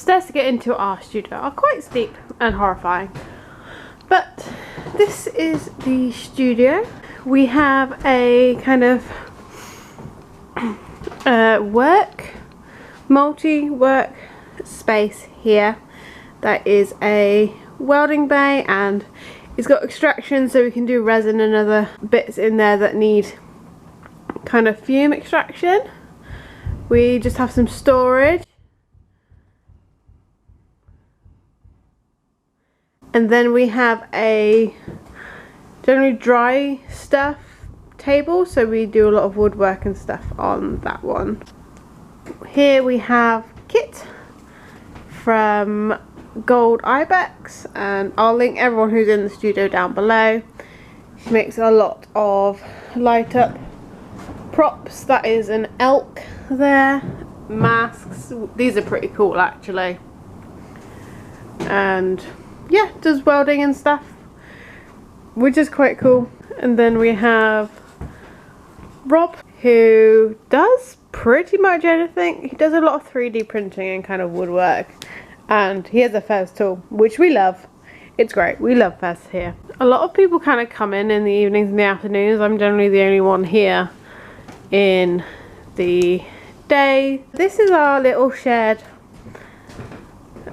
stairs to get into our studio are quite steep and horrifying. But this is the studio. We have a kind of multi-work space here. That is a welding bay, and it's got extraction so we can do resin and other bits in there that need kind of fume extraction. We just have some storage. And then we have a generally dry stuff table, so we do a lot of woodwork and stuff on that one. Here we have kit from Gold Ibex, and I'll link everyone who's in the studio down below. She makes a lot of light up props. That is an elk there. Masks. These are pretty cool actually. And yeah, does welding and stuff, which is quite cool. And then we have Rob, who does pretty much anything. He does a lot of 3D printing and kind of woodwork, and he has a fez tool, which we love. It's great. We love fez here. A lot of people kind of come in the evenings and the afternoons. I'm generally the only one here in the day. This is our little shared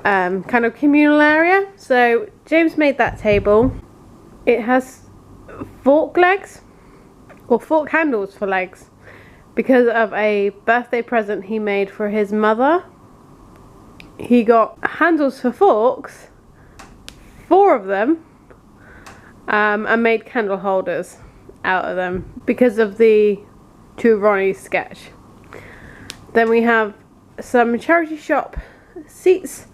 kind of communal area. So James made that table. It has fork legs, or fork handles for legs, because of a birthday present he made for his mother. He got handles for forks, 4 of them, and made candle holders out of them because of the To Ronnie's sketch. Then we have some charity shop seats.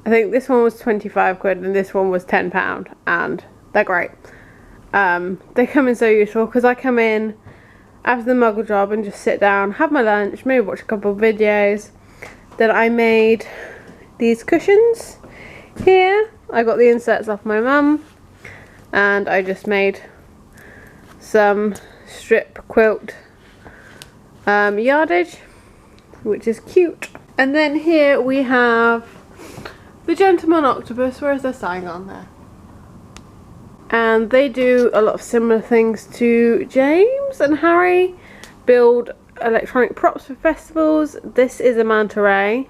I think this one was 25 quid and this one was £10, and they're great. They come in so useful, because I come in after the muggle job and just sit down, have my lunch, maybe watch a couple of videos. Then I made these cushions here. I got the inserts off my mum, and I just made some strip quilt yardage, which is cute. And then here we have the Gentleman Octopus. Where is their sign on there? And they do a lot of similar things to James and Harry. Build electronic props for festivals. This is a manta ray.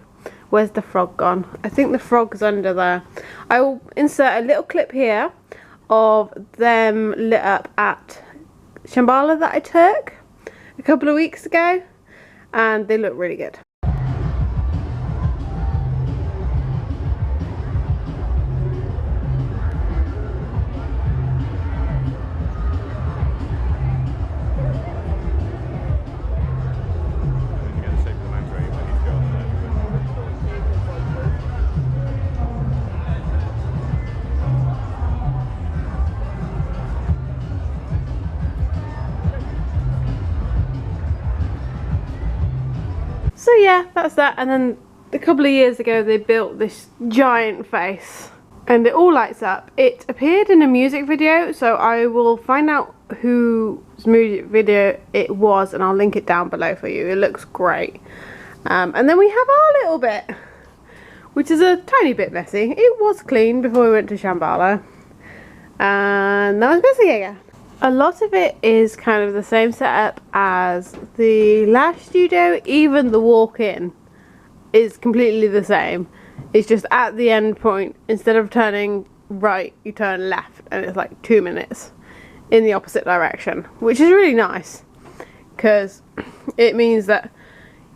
Where's the frog gone? I think the frog's under there. I will insert a little clip here of them lit up at Shambhala that I took a couple of weeks ago, and they look really good. So yeah, that's that. And then a couple of years ago they built this giant face, and it all lights up. It appeared in a music video, so I will find out whose music video it was and I'll link it down below for you. It looks great. And then we have our little bit, which is a tiny bit messy. It was clean before we went to Shambhala, and now it's messy again. A lot of it is kind of the same setup as the last studio. Even the walk-in is completely the same. It's just at the end point, instead of turning right, you turn left, and it's like 2 minutes in the opposite direction, which is really nice, because it means that,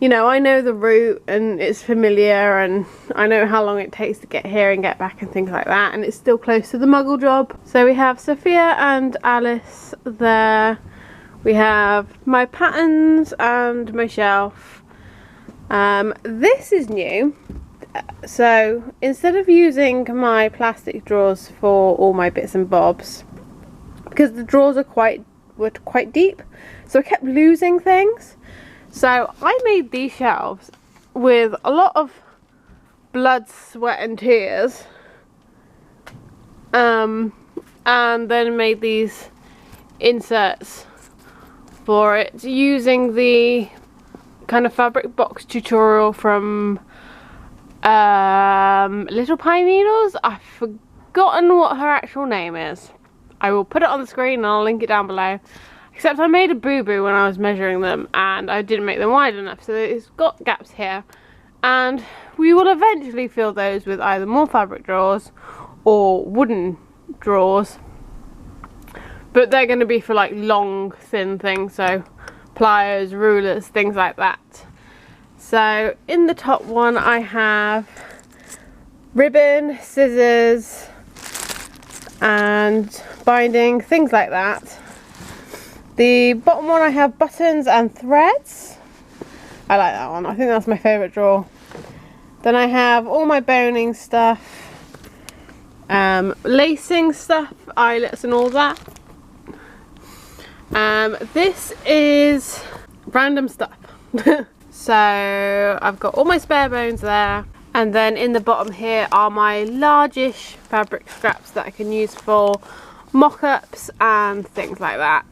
you know, I know the route and it's familiar, and I know how long it takes to get here and get back and things like that, and it's still close to the muggle job. So we have Sophia and Alice there. We have my patterns and my shelf. This is new. So instead of using my plastic drawers for all my bits and bobs, because the drawers were quite deep, so I kept losing things. So I made these shelves with a lot of blood, sweat and tears, and then made these inserts for it using the kind of fabric box tutorial from Little Pine Needles. I've forgotten what her actual name is. I will put it on the screen and I'll link it down below. Except I made a boo-boo when I was measuring them and I didn't make them wide enough, so it's got gaps here. And we will eventually fill those with either more fabric drawers or wooden drawers. But they're going to be for like long, thin things, so pliers, rulers, things like that. So in the top one I have ribbon, scissors and binding, things like that. The bottom one I have buttons and threads. I like that one. I think that's my favourite drawer. Then I have all my boning stuff, lacing stuff, eyelets and all that. This is random stuff. So I've got all my spare bones there, and then in the bottom here are my largish fabric scraps that I can use for mock-ups and things like that.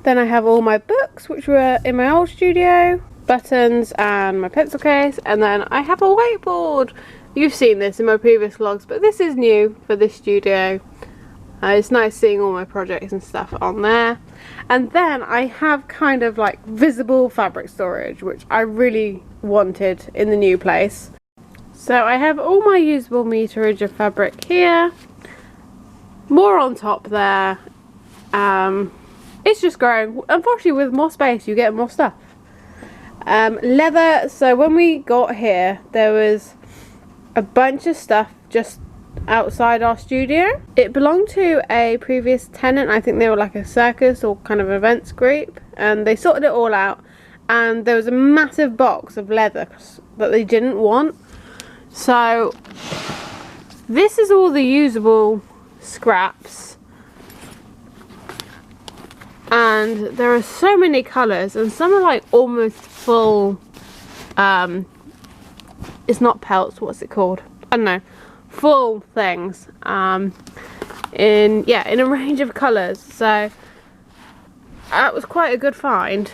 Then I have all my books which were in my old studio, buttons and my pencil case, and then I have a whiteboard. You've seen this in my previous vlogs, but this is new for this studio. It's nice seeing all my projects and stuff on there. And then I have kind of like visible fabric storage, which I really wanted in the new place. So I have all my usable meterage of fabric here. More on top there. It's just growing. Unfortunately, with more space you get more stuff. Leather. So when we got here there was a bunch of stuff just outside our studio. It belonged to a previous tenant. I think they were like a circus or kind of events group, and they sorted it all out, and there was a massive box of leather that they didn't want. So this is all the usable scraps, and there are so many colours, and some are like almost full, it's not pelts, what's it called, I don't know, full things, in a range of colours. So that was quite a good find,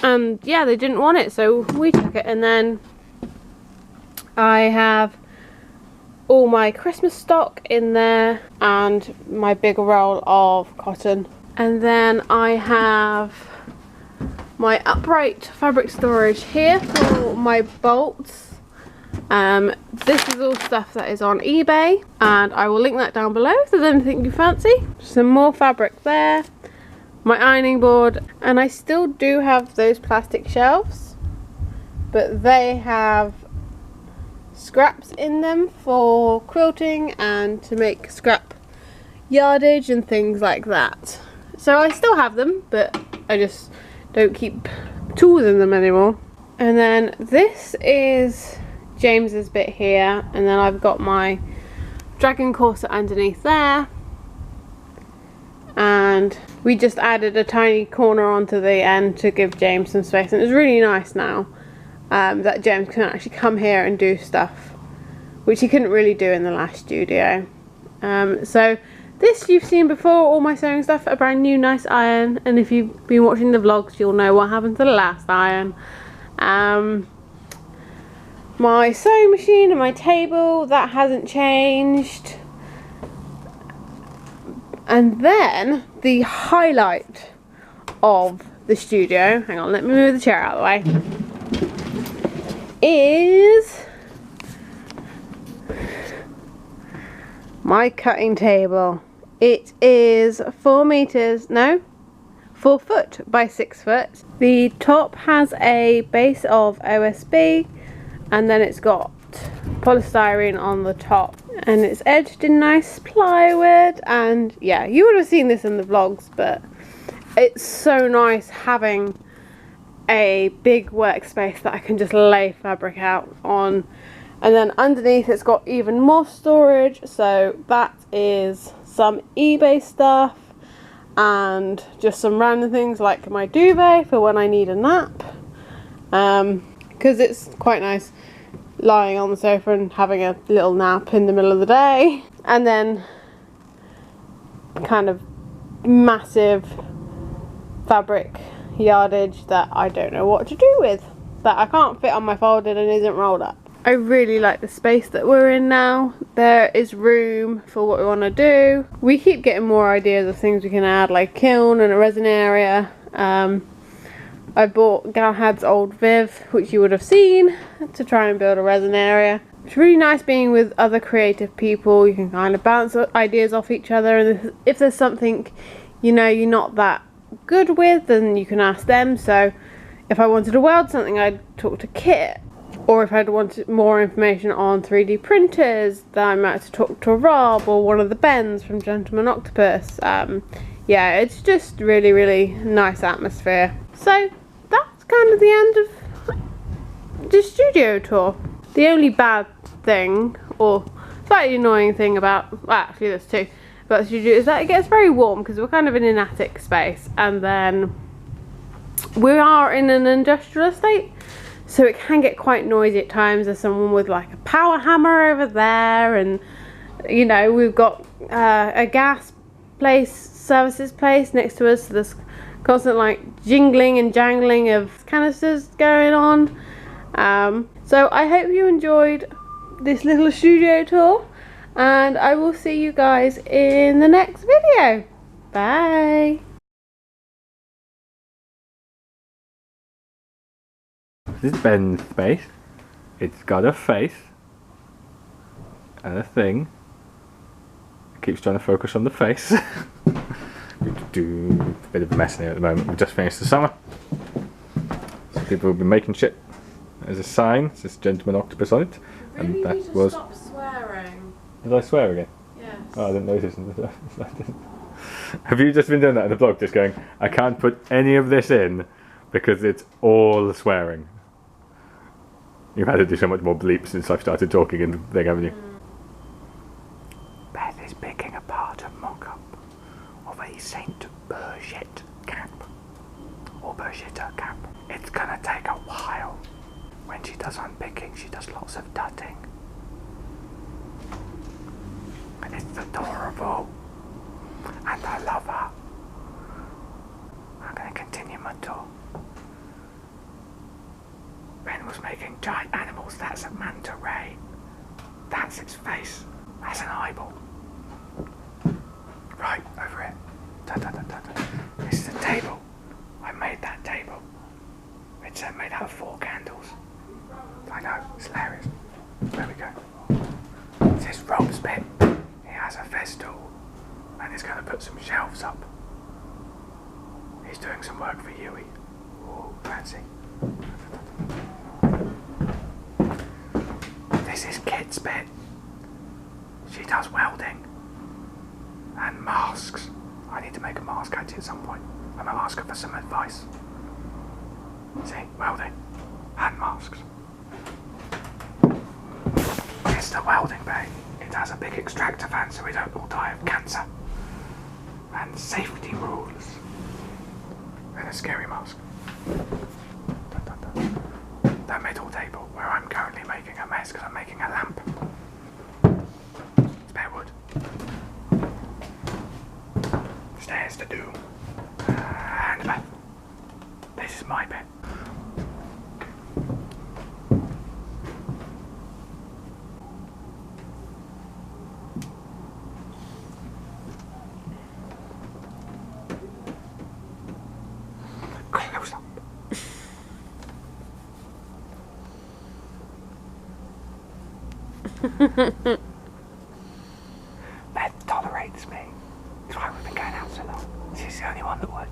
and yeah, they didn't want it, so we took it. And then I have all my Christmas stock in there and my big roll of cotton, and then I have my upright fabric storage here for my bolts. This is all stuff that is on eBay, and I will link that down below if there's anything you fancy. Some more fabric there, my ironing board, and I still do have those plastic shelves, but they have scraps in them for quilting and to make scrap yardage and things like that. So I still have them, but I just don't keep tools in them anymore. And then this is James's bit here, and then I've got my dragon corset underneath there, and we just added a tiny corner onto the end to give James some space, and it's really nice now that James can actually come here and do stuff which he couldn't really do in the last studio. So this you've seen before, all my sewing stuff, a brand new nice iron, and if you've been watching the vlogs you'll know what happened to the last iron. My sewing machine and my table, that hasn't changed. And then the highlight of the studio, hang on, let me move the chair out of the way, is my cutting table. It is 4 foot by 6 foot. The top has a base of OSB, and then it's got polystyrene on the top, and it's edged in nice plywood. And yeah, you would have seen this in the vlogs, but it's so nice having a big workspace that I can just lay fabric out on. And then underneath it's got even more storage, so that is some eBay stuff and just some random things like my duvet for when I need a nap, because it's quite nice lying on the sofa and having a little nap in the middle of the day. And then kind of massive fabric yardage that I don't know what to do with, that I can't fit on my folded and isn't rolled up. I really like the space that we're in now. There is room for what we want to do. We keep getting more ideas of things we can add, like kiln and a resin area. I bought Galahad's old Viv, which you would have seen, to try and build a resin area. It's really nice being with other creative people. You can kind of bounce ideas off each other, and if there's something you know you're not that good with, then you can ask them. So if I wanted to weld something, I'd talk to Kit. Or if I'd wanted more information on 3D printers, then I might have to talk to Rob or one of the Bens from Gentleman Octopus. Yeah, it's just really, really nice atmosphere. So that's kind of the end of the studio tour. The only bad thing, or slightly annoying thing about, well, actually there's two, about the studio, is that it gets very warm because we're kind of in an attic space, and then we are in an industrial estate. So it can get quite noisy at times. There's someone with like a power hammer over there, and you know, we've got a gas place, services place next to us, so there's constant like jingling and jangling of canisters going on. So I hope you enjoyed this little studio tour, and I will see you guys in the next video. Bye. This is Ben's space. It's got a face and a thing. It keeps trying to focus on the face. Bit of a mess in here at the moment. We've just finished the summer, so people have been making shit. There's a sign. It says Gentleman Octopus on it, and that was. Stop swearing. Did I swear again? Yes. Oh, I didn't notice. Have you just been doing that in the blog? Just going, I can't put any of this in because it's all swearing. You've had to do so much more bleep since I've started talking in the thing, haven't you? Beth is picking apart a mock-up of a Saint Brigitte cap. Or Brigitte cap. It's gonna take a while. When she does unpicking, she does lots of dutting. And it's adorable. And I love her. I'm gonna continue my tour. Ben was making giant animals. That's a manta ray. That's its face. That's an eyeball. Right, over it. This is a table. I made that table. It's made out of 4 candles. I know, it's hilarious. There we go. This is Rob's bit. He has a festool, and he's going to put some shelves up. He's doing some work for Yui. Ooh, fancy. This is Kit's bit. She does welding and masks. I need to make a mask actually at some point. I'm going to ask her for some advice. See, welding and masks. It's the welding bay. It has a big extractor fan so we don't all die of cancer. And safety rules. And a scary mask. The middle table where I'm currently making a mess because I'm making a lamp. Spare wood. Stairs to doom. And a bed. This is my bed. Close up. Beth tolerates me. That's why we've been going out so long. She's the only one that would.